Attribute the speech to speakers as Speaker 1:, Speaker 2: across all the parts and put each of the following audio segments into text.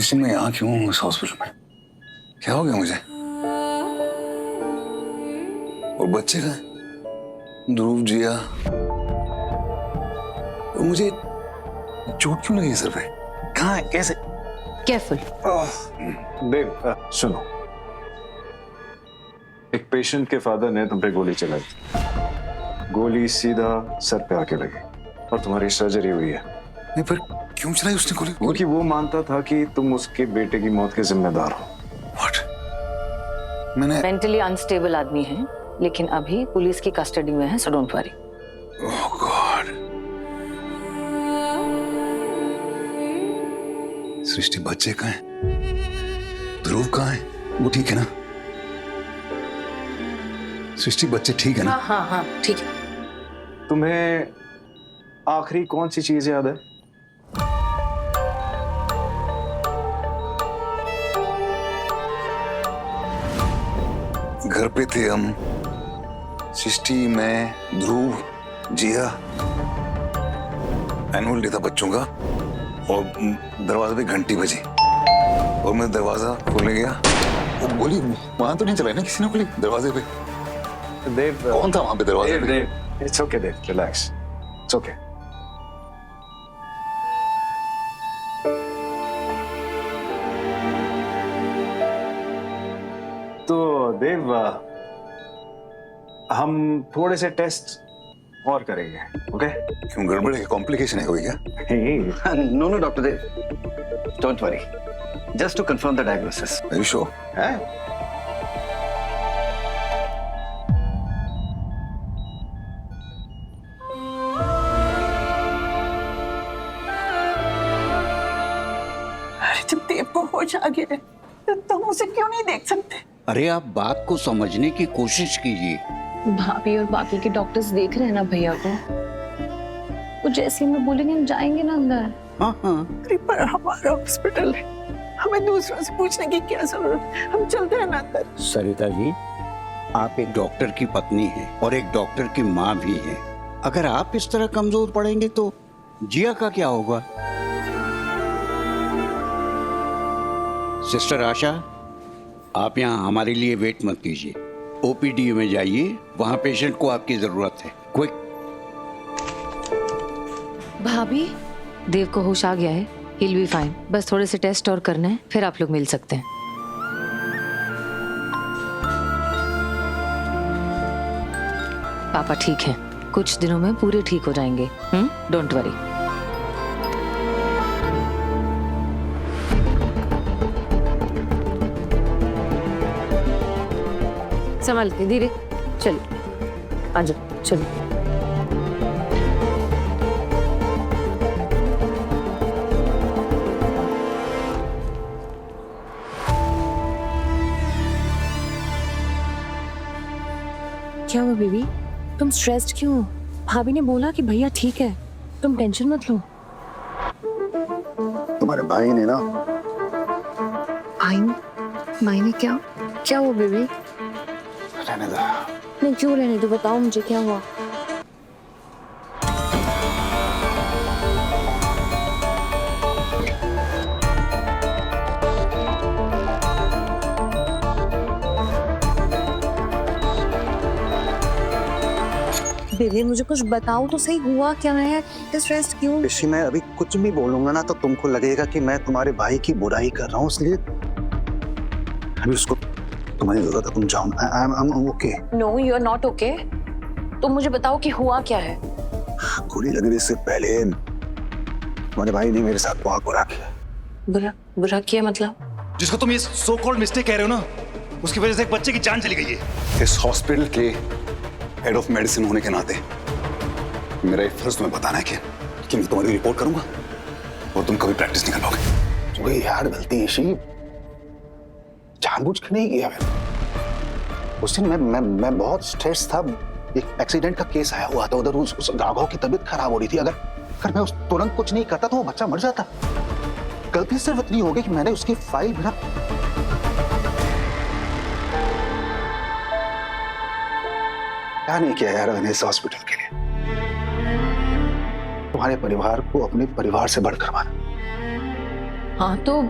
Speaker 1: Situation में यहाँ क्यों हूँ इस हॉस्पिटल में? क्या हो गया मुझे? और बच्चे कहाँ हैं? ध्रुव, जिया। और मुझे चोट क्यों लगी सर पे? कहाँ है? कैसे?
Speaker 2: केयरफुल।
Speaker 3: देव, सुनो, एक पेशेंट के फादर ने तुम पे गोली चलाई। गोली सीधा सर पे आके लगी और तुम्हारी सर्जरी हुई है।
Speaker 1: नहीं, पर क्यों चलाई उसने गोली?
Speaker 3: क्योंकि वो मानता था कि तुम उसके बेटे की मौत के जिम्मेदार हो।
Speaker 1: What? मैंने
Speaker 2: मेंटली अनस्टेबल आदमी है, लेकिन अभी पुलिस की कस्टडी में है, so don't worry.
Speaker 1: Oh god. Srishti, बच्चे कहाँ हैं? ध्रुव कहाँ है? वो ठीक है ना? सृष्टि, बच्चे ठीक है ना?
Speaker 2: हाँ हाँ हाँ ठीक है।
Speaker 3: तुम्हें आखिरी कौन सी चीज याद है?
Speaker 1: घर पे थे हम, सृष्टि, मैं, ध्रुव, जिया। एनुअल डे था बच्चों का और दरवाजे पे घंटी बजी और मैं दरवाजा खोलने गया। वो गोली वहां तो नहीं चलाई ना किसी ने? गोली दरवाजे पे?
Speaker 3: देव,
Speaker 1: कौन था वहां पे दरवाजे पे?
Speaker 3: Dev, it's okay Dev, relax, it's okay. तो देव, हम थोड़े से टेस्ट और करेंगे, ओके?
Speaker 1: क्यों, गड़बड़ है? कॉम्प्लिकेशन है कोई क्या?
Speaker 4: No, no, Dr. Dev. Don't worry. Just to confirm the diagnosis.
Speaker 1: Are you sure?
Speaker 3: है?
Speaker 5: अरे जब देव को होश आ गया है तो तुम उसे क्यों नहीं देख सकते?
Speaker 6: अरे आप बात को समझने की कोशिश कीजिए।
Speaker 7: भाभी और बाकी के डॉक्टर्स देख रहे हैं ना भैया को। वो जैसे ही मैं बोलेंगे हम जाएंगे ना अंदर।
Speaker 6: हाँ हाँ।
Speaker 5: अरे पर हमारा हॉस्पिटल है, हमें दूसरों से पूछने की क्या जरूरत है? हम चलते हैं ना अंदर।
Speaker 6: सरिता जी, आप एक डॉक्टर की पत्नी हैं और एक डॉक्टर की माँ भी हैं। अगर आप इस तरह कमजोर पड़ेंगे तो जिया का क्या होगा? सिस्टर आशा, आप यहाँ हमारे लिए वेट मत कीजिए, ओपीडी में जाइए, वहाँ पेशेंट को आपकी जरूरत है। क्विक।
Speaker 7: भाभी,
Speaker 2: देव को होश आ गया है, he'll be fine। बस थोड़े से टेस्ट और करना है, फिर आप लोग मिल सकते हैं। पापा ठीक हैं, कुछ दिनों में पूरे ठीक हो जाएंगे। Don't worry. संभाल के, धीरे। चलो आ जाओ, चलो।
Speaker 7: क्या हुआ बेबी? तुम स्ट्रेस्ड क्यों हो? भाभी ने बोला कि भैया ठीक है, तुम टेंशन मत लो।
Speaker 4: तुम्हारे भाई ने ना,
Speaker 7: भाई मायने क्या? क्या हुआ बेबी?
Speaker 4: रहने दो।
Speaker 7: नहीं क्यों रहने दो, बताओ मुझे क्या हुआ। बेबी मुझे कुछ बताओ तो सही, हुआ क्या है? स्ट्रेस क्यों?
Speaker 4: ऋषि, मैं अभी कुछ भी बोलूंगा ना तो तुमको लगेगा कि मैं तुम्हारे भाई की बुराई कर रहा हूँ, इसलिए अभी उसको तुम्हारी जरूरत है, तुम जाओ। I'm okay।
Speaker 7: No you are not okay. तुम मुझे बताओ कि हुआ क्या है।
Speaker 4: गोली लगने से पहले तुम्हारे भाई ने मेरे साथ बहुत बुरा किया।
Speaker 7: बुरा बुरा किया मतलब?
Speaker 8: जिसको तुम ये सो कॉल्ड मिस्टेक कह रहे हो ना, उसकी वजह से एक बच्चे की जान चली गई है।
Speaker 1: इस हॉस्पिटल के हेड ऑफ मेडिसिन होने के नाते मेरा एक फर्ज तुम्हें बताना है कि मैं तुम्हारी रिपोर्ट करूंगा और तुम कभी प्रैक्टिस नहीं कर पाओगे।
Speaker 4: वही यार गलती ऋषि, जानबूझ के नहीं किया मैंने। उस दिन मैं बहुत स्ट्रेस था, एक एक्सीडेंट का केस आया हुआ था उधर, उस राघव की तबीयत खराब हो रही थी। अगर मैं उस तुरंत कुछ नहीं करता तो वो बच्चा मर जाता। गलती सिर्फ इतनी हो गई कि मैंने उसकी फाइल बिना क्या नहीं किया यार मैंने इस हॉस्पिटल के लिए। तुम्हारे परिवार को अपने परिवार से बढ़कर माना।
Speaker 7: हाँ तो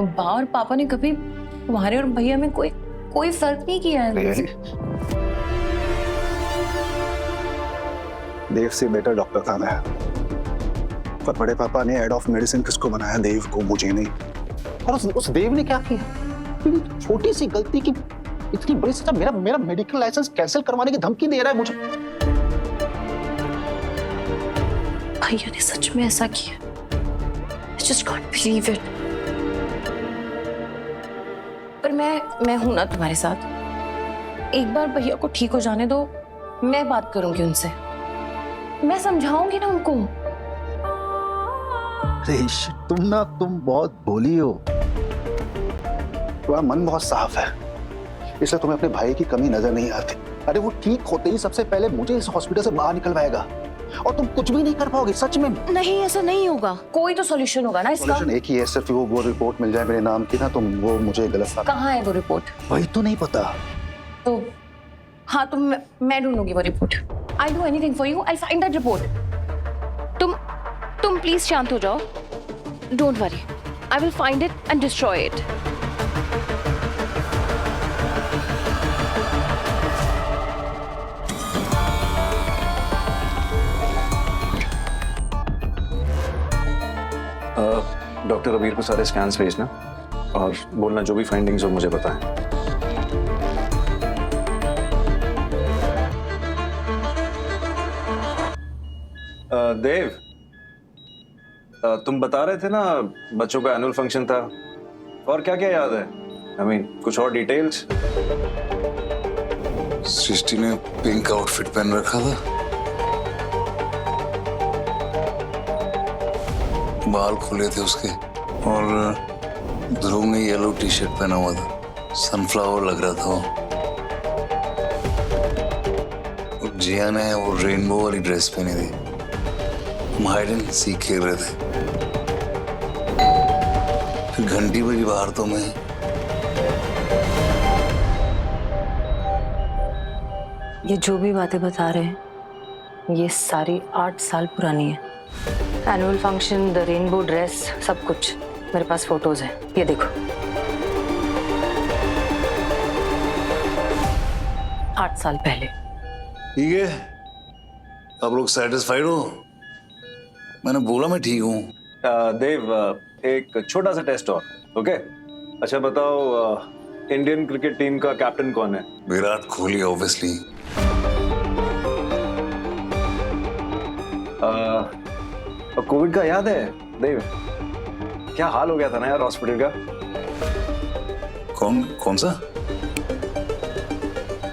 Speaker 7: बा और पापा ने कभी तुम्हारे और भैया में कोई फर्क नहीं किया है।
Speaker 4: देव से बेटर डॉक्टर था मैं, पर बड़े पापा ने हेड ऑफ मेडिसिन किसको बनाया? देव को, मुझे नहीं। और उस देव ने क्या किया? छोटी सी गलती की इतनी बड़ी सजा, मेरा मेडिकल लाइसेंस कैंसिल करवाने की धमकी दे रहा है मुझे।
Speaker 7: भैया ने सच में ऐसा किया? I just can't believe it. पर मैं हूं ना तुम्हारे साथ। एक बार भैया को ठीक हो जाने दो, मैं बात करूंगी उनसे, मैं समझाऊंगी ना उनको।
Speaker 4: तुम बहुत भोली हो, तुम्हारा मन बहुत साफ है, इसलिए तुम्हें अपने भाई की कमी नजर नहीं आती। अरे वो ठीक होते ही सबसे पहले मुझे इस हॉस्पिटल से बाहर निकलवाएगा, और तुम कुछ भी नहीं कर पाओगे। सच में
Speaker 7: नहीं, ऐसा नहीं होगा। कोई तो सॉल्यूशन होगा ना इसका।
Speaker 4: सॉल्यूशन एक ही है, सिर्फ वो रिपोर्ट मिल जाए मेरे नाम की ना, तो वो मुझे गलत साबित।
Speaker 7: कहाँ है वो रिपोर्ट?
Speaker 4: वही तो नहीं पता।
Speaker 7: तो हाँ, तो मैं ढूंढूंगी वो report. I'll do anything for you. I'll find that report. तुम प्लीज शांत हो जाओ। Don't worry. I will find it and destroy it.
Speaker 3: Doctor अबीर को सारे स्कैन्स भेजना और बोलना जो भी फाइंडिंग्स हो मुझे बताएं। देव, तुम बता रहे थे ना बच्चों का एनुअल फंक्शन था, और क्या क्या याद है? I mean, कुछ और डिटेल्स?
Speaker 1: सृष्टि ने पिंक आउटफिट पहन रखा था, बाल खुले थे उसके, और ध्रुव ने येलो टी शर्ट पहना हुआ था, सनफ्लावर लग रहा था वो। और जिया ने वो रेनबो वाली ड्रेस पहनी थी। हम हाइड एंड सीक खेल रहे थे, फिर घंटी बजी बाहर तो मैं।
Speaker 2: ये जो भी बातें बता रहे हैं ये सारी 8 साल पुरानी है। Annual function, the rainbow dress, सब कुछ मेरे पास फोटोज हैं, ये देखो। 8 साल पहले।
Speaker 1: ठीक है, आप लोग सेटिस्फाइड हो? मैंने बोला मैं ठीक हूँ।
Speaker 3: देव, एक छोटा सा टेस्ट और, ओके? अच्छा बताओ, इंडियन क्रिकेट टीम का कैप्टन कौन है?
Speaker 1: विराट कोहली ऑब्वियसली।
Speaker 3: कोविड का याद है देव? क्या हाल हो गया था ना यार हॉस्पिटल का।
Speaker 1: कौन सा?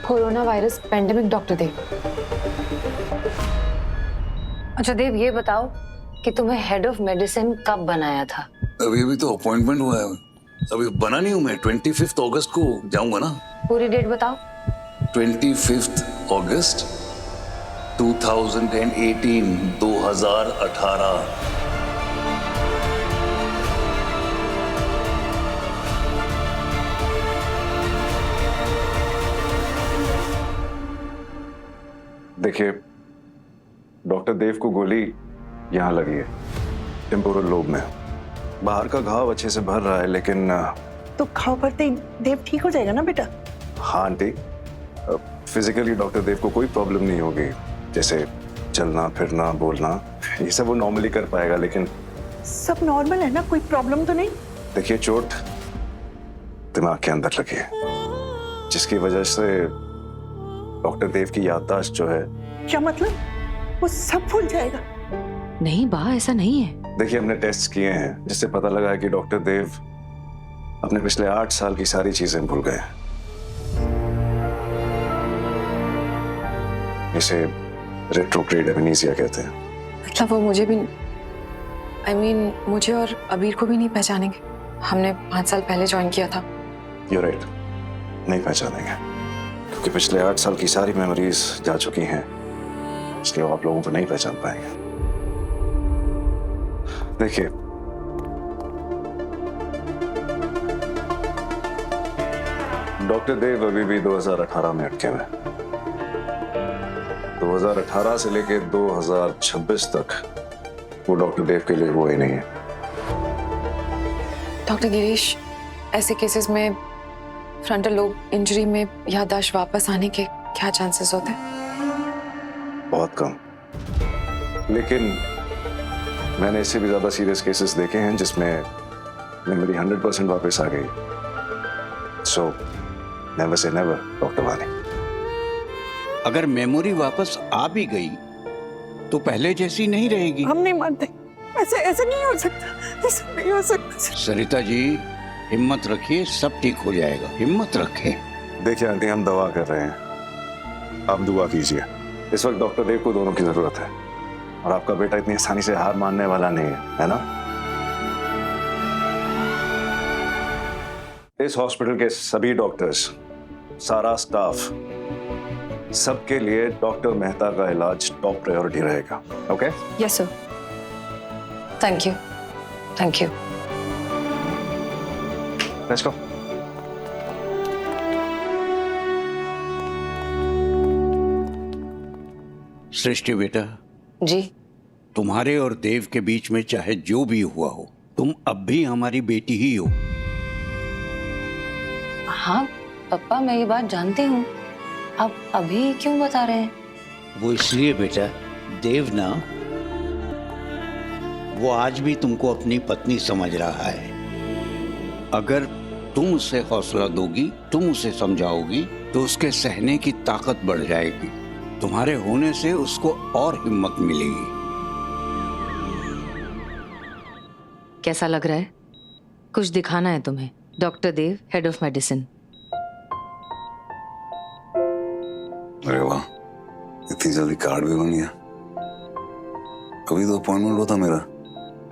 Speaker 7: कोरोना वायरस पेंडेमिक, डॉक्टर देव।
Speaker 2: अच्छा देव, ये बताओ कि तुम्हें हेड ऑफ मेडिसिन कब बनाया था?
Speaker 1: अभी तो अपॉइंटमेंट हुआ है, अभी बना नहीं हूं मैं। 25 अगस्त को जाऊंगा ना।
Speaker 2: पूरी डेट बताओ।
Speaker 1: 25 अगस्त 2018।
Speaker 3: देखिए, डॉक्टर देव को गोली यहाँ लगी है, टेम्पोरल लोब में। बाहर का घाव अच्छे से भर रहा है, लेकिन
Speaker 5: तो घाव भरते ही देव ठीक हो जाएगा ना बेटा?
Speaker 3: हाँ आंटी, फिजिकली डॉक्टर देव को कोई प्रॉब्लम नहीं होगी, जैसे चलना फिरना बोलना, ये सब वो नॉर्मली कर पाएगा। लेकिन
Speaker 5: सब नॉर्मल है ना, कोई प्रॉब्लम तो नहीं?
Speaker 3: देखिए, चोट दिमाग के अंदर लगी है, जिसकी वजह से डॉक्टर देव की याददाश्त जो है।
Speaker 5: क्या मतलब? वो सब भूल जाएगा?
Speaker 2: नहीं बा, ऐसा नहीं है।
Speaker 3: देखिए, हमने टेस्ट किए हैं जिससे पता लगा है कि डॉक्टर देव अपने पिछले 8 साल की सारी चीजें भूल गए। इसे रेट्रोग्रेड एमनीसिया कहते हैं।
Speaker 7: मतलब वो मुझे भी, मुझे और अबीर को भी नहीं पहचानेंगे? हमने 5 साल पहले ज्वाइन किया था।
Speaker 3: You're right, नहीं पहचानेंगे, क्योंकि पिछले 8 साल की सारी मेमोरीज जा चुकी हैं, इसलिए वो आप लोगों को नहीं पहचान पाएंगे। देखिए, डॉक्टर देव अभी भी 2018 में अटके हुए। 2018 से लेके 2026 तक वो डॉक्टर देव के लिए हुए ही नहीं है।
Speaker 9: डॉक्टर गिरीश, ऐसे केसेस में फ्रंटल लोब इंजरी में याददाश्त वापस आने के क्या चांसेस होते हैं?
Speaker 3: बहुत कम, लेकिन मैंने इससे भी ज्यादा सीरियस केसेस देखे हैं जिसमें मेमोरी 100% वापस आ गई। So never say never doctor वानी।
Speaker 6: अगर मेमोरी वापस आ भी गई तो पहले जैसी नहीं रहेगी।
Speaker 5: हम नहीं मानते, ऐसे ऐसे नहीं हो सकता, ऐसे नहीं हो सकता।
Speaker 6: सरिता जी, हिम्मत रखिए, सब ठीक हो जाएगा, हिम्मत रखें।
Speaker 3: देखिए आंटी, हम दवा कर रहे हैं, आप दुआ कीजिए। इस वक्त डॉक्टर देव को दोनों की जरूरत है, और आपका बेटा इतनी आसानी से हार मानने वाला नहीं है ना? इस हॉस्पिटल के सभी डॉक्टर्स, सारा स्टाफ, सबके लिए डॉक्टर मेहता का इलाज टॉप प्रायोरिटी रहेगा। Okay?
Speaker 2: Yes sir. Thank you, thank you.
Speaker 3: Let's go.
Speaker 6: Srishti बेटा,
Speaker 2: जी।
Speaker 6: तुम्हारे और देव के बीच में चाहे जो भी हुआ हो, तुम अब भी हमारी बेटी ही हो।
Speaker 2: हाँ पापा, मैं ये बात जानती हूँ, आप अभी क्यों बता रहे हैं?
Speaker 6: वो इसलिए बेटा, देव ना, वो आज भी तुमको अपनी पत्नी समझ रहा है। अगर तुम उसे हौसला दोगी, तुम उसे समझाओगी, तो उसके सहने की ताकत बढ़ जाएगी। तुम्हारे होने से उसको और हिम्मत मिलेगी।
Speaker 2: कैसा लग रहा है? कुछ दिखाना है तुम्हें? Doctor Dev, head of medicine.
Speaker 1: अरे वाह, इतनी जल्दी कार्ड भी बन गया। अभी तो अपॉइंटमेंट हुआ था मेरा,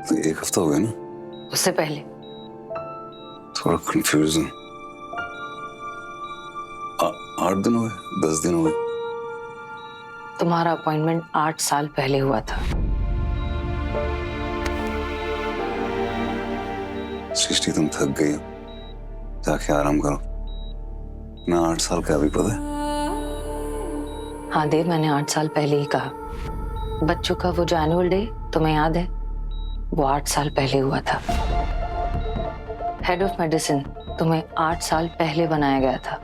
Speaker 1: तो 1 हफ्ता हो गया ना।
Speaker 2: उससे पहले
Speaker 1: थोड़ा कंफ्यूज हूँ। 8 दिन हो गए, 10 दिन हो गए।
Speaker 2: तुम्हारा अपॉइंटमेंट 8 साल पहले हुआ था।
Speaker 1: सृष्टि, तुम थक गई हो, जाके आराम करो ना। 8 साल का अभी पता है?
Speaker 2: हाँ देव, मैंने 8 साल पहले ही कहा। बच्चों का वो जो एनुअल डे तुम्हें याद है, वो 8 साल पहले हुआ था। हेड ऑफ मेडिसिन तुम्हें 8 साल पहले बनाया गया था।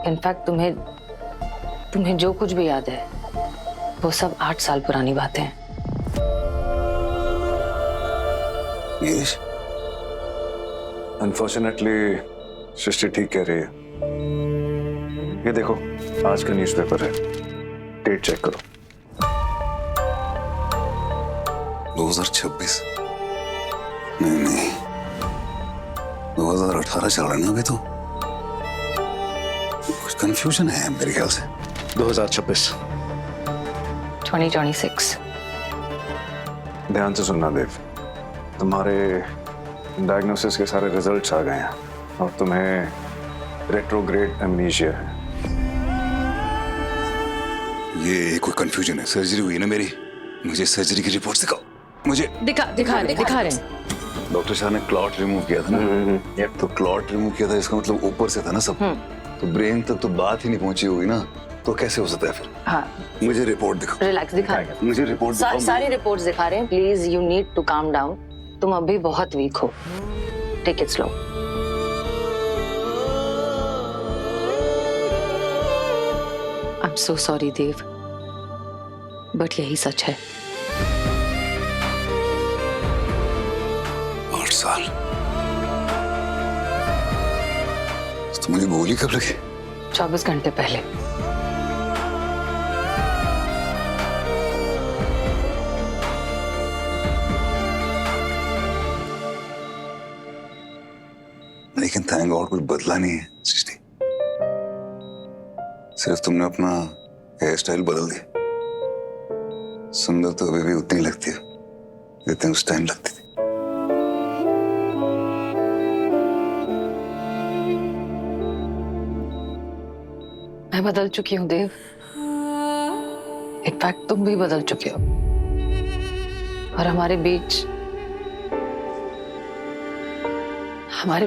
Speaker 2: इनफैक्ट तुम्हें जो कुछ भी याद है, वो सब 8 साल पुरानी बातें हैं।
Speaker 1: नीरज,
Speaker 3: अनफॉर्चुनेटली सृष्टि ठीक कह रही है। ये देखो, आज का न्यूज़पेपर है, डेट चेक करो।
Speaker 1: 2026? नहीं, 2018 चल रहा है ना अभी तो। कुछ कंफ्यूजन है मेरे ख्याल से।
Speaker 3: 2026।
Speaker 2: 2026।
Speaker 3: ध्यान से सुनना देव, तुम्हारे डायग्नोसिस के सारे रिजल्ट्स आ गए हैं और तुम्हें रेट्रोग्रेड एमनीशिया है।
Speaker 1: ये कोई कंफ्यूजन है? सर्जरी हुई ना मेरी, मुझे सर्जरी की रिपोर्ट दिखाओ। मुझे
Speaker 2: दिखा रहे हैं।
Speaker 1: डॉक्टर शाह ने क्लॉट रिमूव किया था ना। तो क्लॉट रिमूव किया था, इसका मतलब ऊपर से था ना सब। तो ब्रेन तक तो बात ही नहीं पहुंची होगी ना, तो कैसे हो सकता है फिर?
Speaker 2: हाँ,
Speaker 1: मुझे रिपोर्ट दिखाओ।
Speaker 2: रिलैक्स, दिखा रहे हैं।
Speaker 1: मुझे रिपोर्ट दिखाओ।
Speaker 2: सारी रिपोर्ट्स दिखा रहे हैं। Please, you need to calm down. तुम अभी बहुत वीक हो। Take it slow. I am so sorry Dev, but यही सच है।
Speaker 1: 8 साल? तो मुझे गोली कब लगी?
Speaker 2: 24 घंटे पहले।
Speaker 1: लेकिन थैंक गॉड कुछ बदला नहीं है सृष्टि। सिर्फ तुमने अपना हेयर स्टाइल बदल दिया। सुंदर तो अभी भी उतनी लगती है जितनी उस टाइम लगती थी।
Speaker 2: मैं बदल चुकी हूँ देव। इनफैक्ट तुम भी बदल चुके हो, और हमारे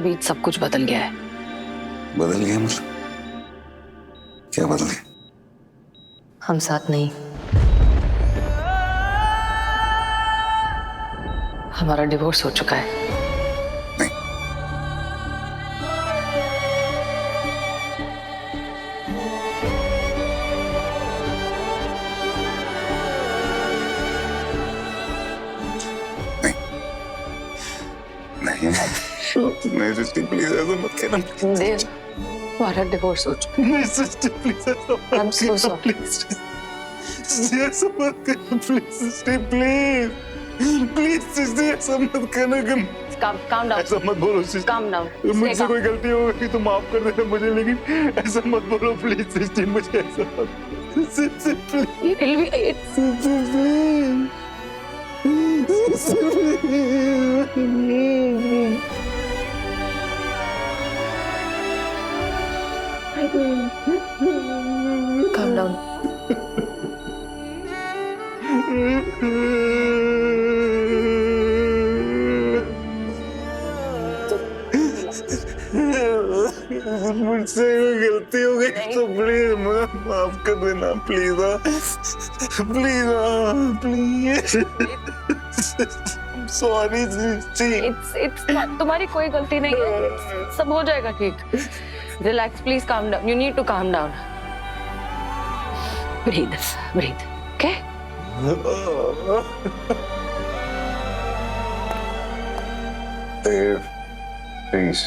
Speaker 2: बीच सब कुछ बदल गया है।
Speaker 1: बदल गया मतलब? क्या बदल गया?
Speaker 2: हम साथ नहीं। हमारा डिवोर्स हो चुका है।
Speaker 1: नहीं, है सृष्टि, प्लीज ऐसा मत कहना।
Speaker 2: देव, तुम्हारा डिवोर्स हो चुका
Speaker 1: नहीं सृष्टि, प्लीज ऐसा मत
Speaker 2: I'm so
Speaker 1: कहना,
Speaker 2: sorry.
Speaker 1: प्लीज ऐसा मत कहना, प्लीज सृष्टि, प्लीज प्लीज सृष्टि ऐसा मत कहना कि
Speaker 2: calm down.
Speaker 1: ऐसा मत बोलो सृष्टि।
Speaker 2: Calm down.
Speaker 1: मुझसे
Speaker 2: Stay
Speaker 1: कोई गलती हो गई तो माफ कर देना मुझे, लेकिन ऐसा मत बोलो प्लीज सृष्टि, मुझे ऐसा मत सृष्टि, please
Speaker 2: It will be calm down.
Speaker 1: मुझसे कोई गलती हो गई तो प्लीज मुझे माफ कर देना, please please please. Sorry Srishti.
Speaker 7: It's not, तुम्हारी कोई गलती नहीं है, सब हो जाएगा ठीक। Relax, please calm down. You need to calm down. Breathe, okay?
Speaker 3: Dev please,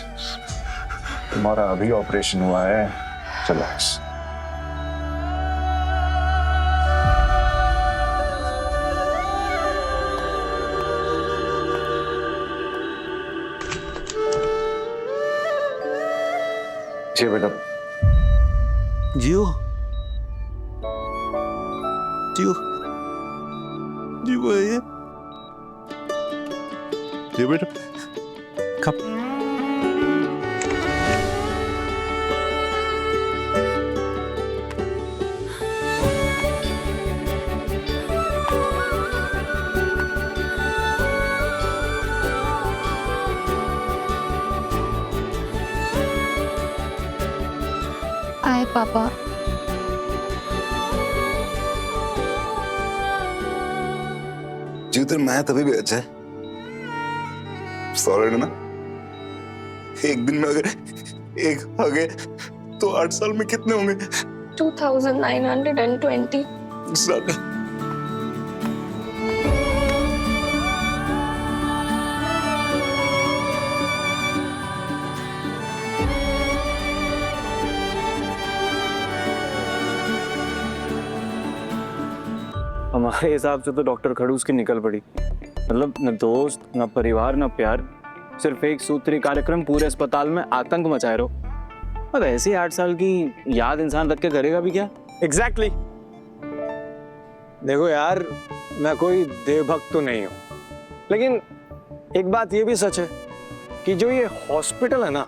Speaker 3: तुम्हारा अभी ऑपरेशन हुआ है, रिलैक्स। जी बेटा।
Speaker 8: जियो जियो जियो है ये बेटा कब
Speaker 9: आए पापा।
Speaker 1: जीवन मैं तभी भी अच्छा है, सॉलिड ना। एक दिन में अगर एक आ गए तो 8 साल में कितने होंगे?
Speaker 7: 2920.
Speaker 1: Exactly.
Speaker 10: हमारे हिसाब से तो डॉक्टर खड़ूस की निकल पड़ी। मतलब न दोस्त, न परिवार, न प्यार, सिर्फ एक सूत्री कार्यक्रम पूरे अस्पताल में आतंक मचाए रहो। और ऐसी 8 साल की याद इंसान रख के करेगा भी क्या?
Speaker 11: एग्जैक्टली देखो यार, मैं कोई देवभक्त तो नहीं हूँ, लेकिन एक बात ये भी सच है कि जो ये हॉस्पिटल है ना,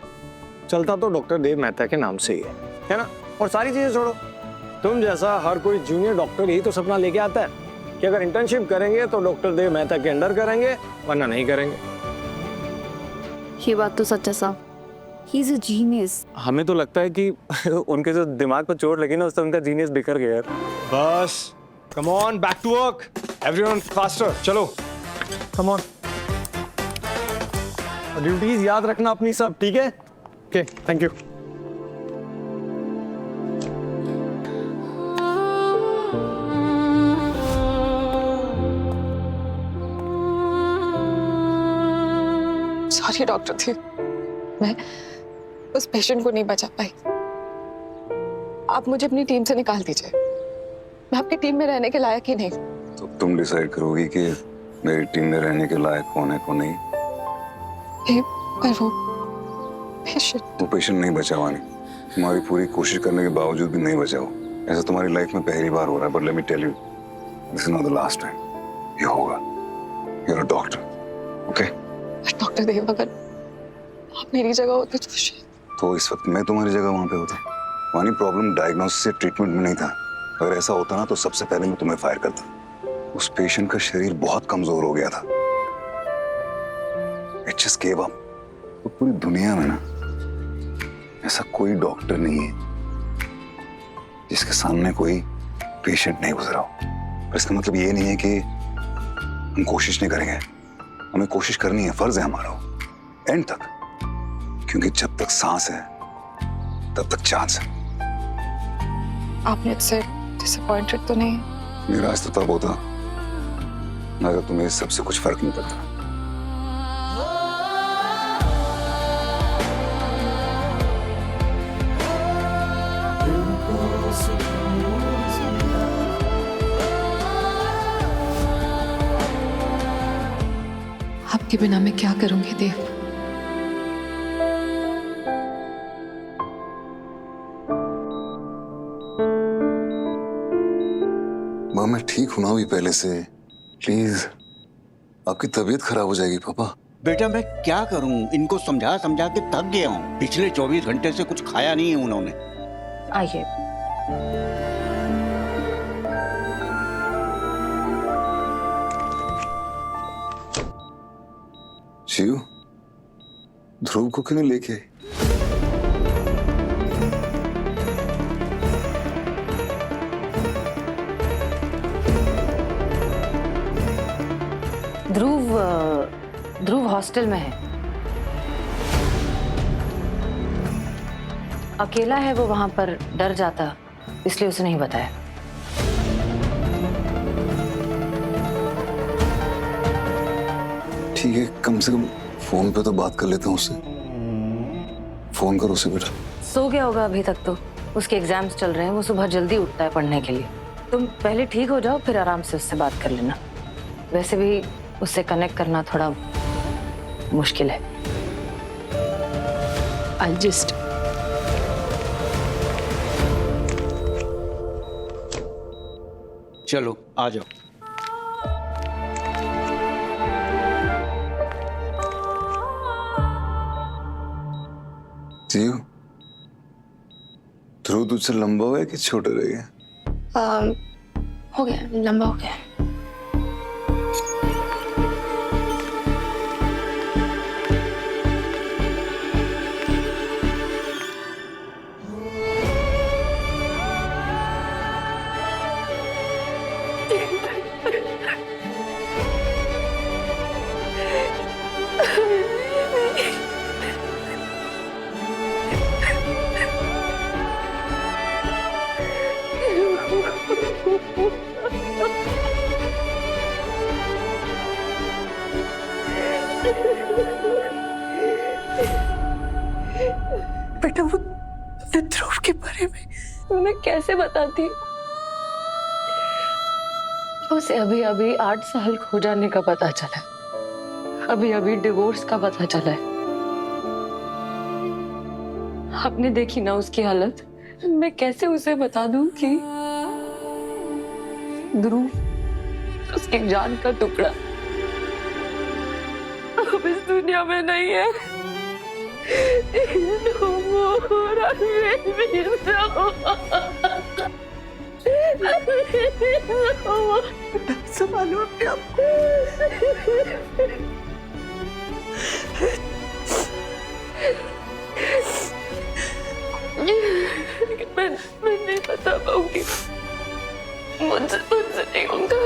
Speaker 11: चलता तो डॉक्टर देव मेहता के नाम से ही है ना। और सारी चीजें छोड़ो, तुम जैसा हर कोई जूनियर डॉक्टर यही तो सपना लेके आता है कि अगर इंटर्नशिप करेंगे तो डॉक्टर देव मेहता के अंडर करेंगे, वरना नहीं करेंगे।
Speaker 9: ये बात तो सच है साहब, ही इज अ जीनियस।
Speaker 11: हमें तो लगता है कि उनके जो दिमाग पर चोट लगी ना, उससे उनका जीनियस बिखर गया यार। बस come on, back to work everyone, faster, चलो कम ऑन। ड्यूटीज याद रखना अपनी सब, ठीक है? Okay, thank you.
Speaker 9: Sorry doctor थी, मैं उस पेशेंट को नहीं बचा पाई। आप मुझे अपनी टीम से निकाल दीजिए, मैं आपकी टीम में रहने के लायक ही नहीं।
Speaker 1: तो तुम डिसाइड करोगी कि मेरी टीम में रहने के लायक कौन है कौन नहीं।
Speaker 9: पर वो
Speaker 1: पेशेंट नहीं बचा वानी, तुम्हारी पूरी कोशिश करने के बावजूद भी नहीं बचा वो। ऐसा तुम्हारी लाइफ में पहली बार हो रहा है, but let me tell you, this is not the last time. ये होगा, you are a doctor, okay?
Speaker 9: Doctor Dev, अगर आप मेरी जगह होते
Speaker 1: तो इस वक्त मैं तुम्हारी जगह वहां पे होता। वानी, प्रॉब्लम डायग्नोसिस से ट्रीटमेंट में नहीं था। अगर ऐसा होता ना तो सबसे पहले मैं तुम्हें फायर करता। उस पेशेंट का शरीर बहुत कमजोर हो गया था, इट जस्ट गिव अप। तो पूरी दुनिया में ना ऐसा कोई डॉक्टर नहीं है जिसके सामने कोई पेशेंट नहीं गुजरा हो। पर इसका मतलब ये नहीं है कि हम कोशिश नहीं करेंगे। हमें कोशिश करनी है, फर्ज है हमारा एंड तक, क्योंकि जब तक सांस है तब तक चांस है।
Speaker 9: आप मुझसे डिसअपॉइंटेड तो नहीं?
Speaker 1: निराश तो तब होता अगर तुम्हें इस सबसे कुछ फर्क नहीं पड़ता।
Speaker 9: आपके बिना मैं क्या करूंगी देव?
Speaker 1: माँ मैं ठीक हूं ना अभी पहले से। प्लीज, आपकी तबीयत खराब हो जाएगी पापा।
Speaker 6: बेटा मैं क्या करूं, इनको समझा समझा के थक गया हूं। पिछले 24 घंटे से कुछ खाया नहीं है उन्होंने।
Speaker 2: आइए।
Speaker 1: शिव, ध्रुव को क्यों नहीं लेके?
Speaker 2: ध्रुव हॉस्टल में है। अकेला है वो, वहां पर डर जाता, इसलिए उसे नहीं बताया।
Speaker 1: ठीक है, कम से कम फोन पे तो बात कर लेता हूँ उससे। फोन करो उसे बेटा।
Speaker 2: सो गया होगा अभी तक तो, उसके एग्जाम्स चल रहे हैं, वो सुबह जल्दी उठता है पढ़ने के लिए। तुम पहले ठीक हो जाओ, फिर आराम से उससे बात कर लेना। वैसे भी उससे कनेक्ट करना थोड़ा मुश्किल है।
Speaker 5: I'll just
Speaker 6: चलो आ जाओ।
Speaker 1: जीव, ध्रुव तुझसे लंबा हो गया कि छोटा रह गया?
Speaker 9: हो गया, लंबा हो गया।
Speaker 5: बेटा वो ध्रुव के बारे में
Speaker 2: मैं कैसे बताती? उसे अभी अभी 8 साल खो जाने का पता चला, अभी अभी डिवोर्स का पता चला है। आपने देखी ना उसकी हालत। मैं कैसे उसे बता दूं कि ध्रुव उसकी जान का टुकड़ा अब इस दुनिया में नहीं है।
Speaker 5: संभालो अपने आप को। मैं नहीं बता पाऊंगी, मुझसे नहीं होगा।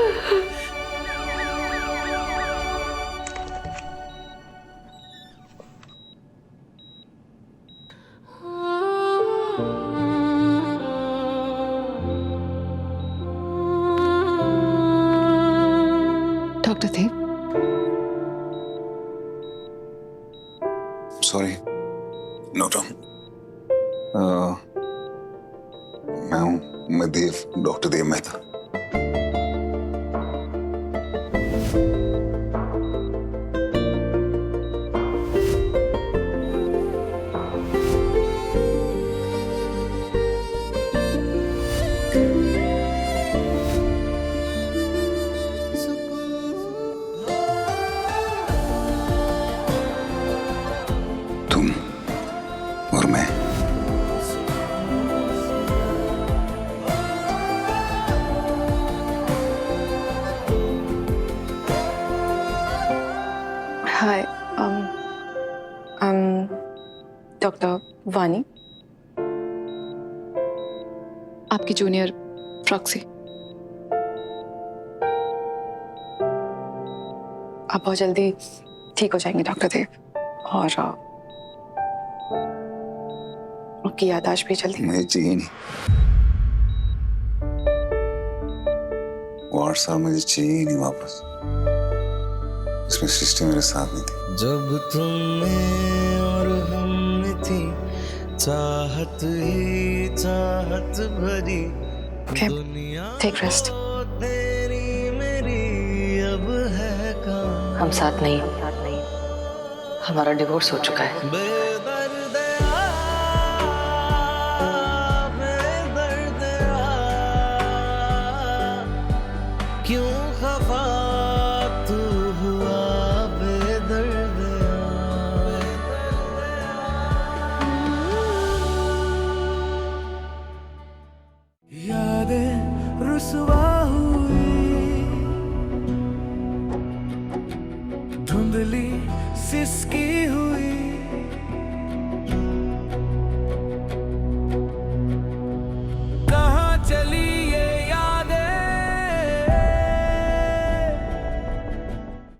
Speaker 9: डॉक्टर देव,
Speaker 1: सॉरी, नो प्रॉब्लम। मैं देव, डॉक्टर देव मेहता। तुम और मैं
Speaker 9: हाय, डॉक्टर वानी, आपकी जूनियर प्रॉक्सी। आप बहुत जल्दी ठीक हो जाएंगे डॉक्टर देव, और आपकी याददाश्त भी जल्दी।
Speaker 1: मुझे चाहिए नहीं, वो 8 साल मुझे चाहिए नहीं वापस। इसमें सृष्टि मेरे साथ नहीं थी।
Speaker 12: जब तुम में और हम में थी चाहत ही चाहत भरी दुनिया,
Speaker 9: टेक रेस्ट।
Speaker 12: तेरी मेरी अब है कहाँ।
Speaker 2: हम साथ नहीं। हमारा डिवोर्स हो चुका है।
Speaker 12: बेदर्द क्यों खफा तू हुआ बेदर्द यादें रुसवा हुई धुंधली सिसकी